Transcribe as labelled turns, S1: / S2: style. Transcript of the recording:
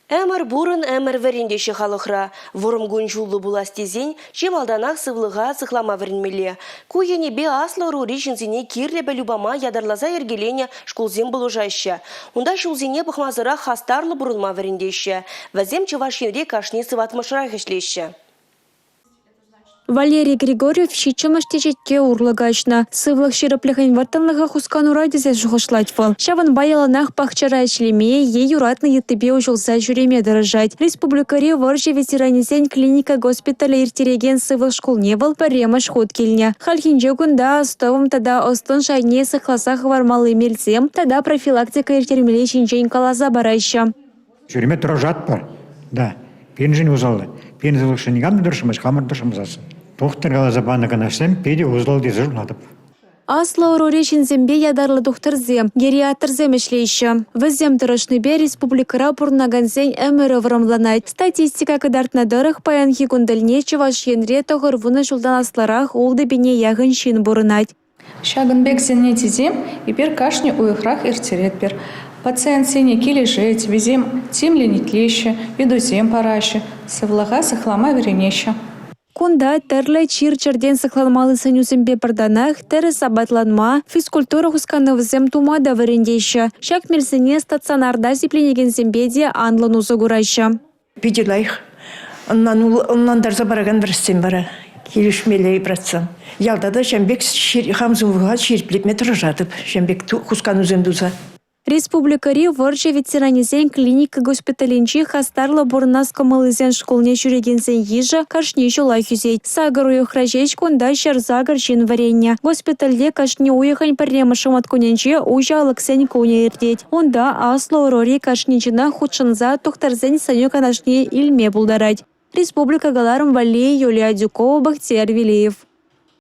S1: Әмір бұрын әмір вәрендеші халықра. Вұрымгүн жулы буластезен, чемалданақ сывлыға сықлама вәрінмелі. Күйені бе аслы рури жінзіне кирлебі любама ядарлаза ергелене шкулзен бұлыжайшы. Онда шулзіне бұқмазыра хастарлы бұрынма вәрендеші. Вәзем чывашенре кашни сыватмышырақ ішлеші.
S2: Валерий Григорьев щичымыште жетке урлыгачна. Сывлық шеріпліғын ваттанлыға хускану радизе жұғышлать вал. Шаван баяланақ пақчара ішлеме, ей юратны еттібе ұжылса жүреме дырыжать. Республикари варжы ветеранезен клиника госпиталя иртереген сывлық шкулне вал паремаш ход келіне. Халхинже күнда астовым тада остын шайне сықласақ вармалы мельзем, тада профилактика иртермеле шинжен калаза барайша.
S3: Жүреме тұражат бар, да, пенжін ұзалды. Пен зылықшын негам дұршымыз, қамыр дұршымыз. Тоқтыр қалаза баны қанашсам, педе ұзалды зұрладып.
S2: Аслы урорешін зембе ядарлы доқтырзем, гериатр земешлейші. Візем тұрышныбе республикара бұрнаганзен әмірі вырымланайд. Статистика кыдартна дырық паянхи күнділне чываш енре тоғыр вуны жылдан асларақ олды бене яғын шин бұрынайд.
S4: Шагынбек зене тезем, ипер кашни уйхрах иртерет бер. Пациент сене кележет, везем темленетлеще, ведузем параще, сывлыға сықлама веренеше.
S2: Кунда тәрлі чир-чирден сықланмалы сынюзімбе бірданақ, тәрі сабатланма, физкультура хусканывызем тумада варендейші. Шак мельсіне стационарда зипленеген зембеде анлын ұзы ғырайшы.
S5: Пиделайх, оннан дарза бараган бірістен бара, келішмелей братсам. Ялдада жәмбек хамзымға шерплепме тұры жатып, жәмбек хусканывызем дұза.
S2: Республикари варжы ветеранезен клиника госпиталинчи хастарлы бұрнас камалызен школне жүрегенсен ежі кашне жолай хүзейд. Сагыр уйықражеч кунда шар загыр жин варенне. Госпитальде кашне уйықын пірремышым аткуненче уйжалық сен көне ердет. Онда аслы урори кашне жина худшынза тоқтарзен саню канашне илме бұлдарайд. Республика галарым Валей, Юлия Дюкова, Бахтияр Велиев.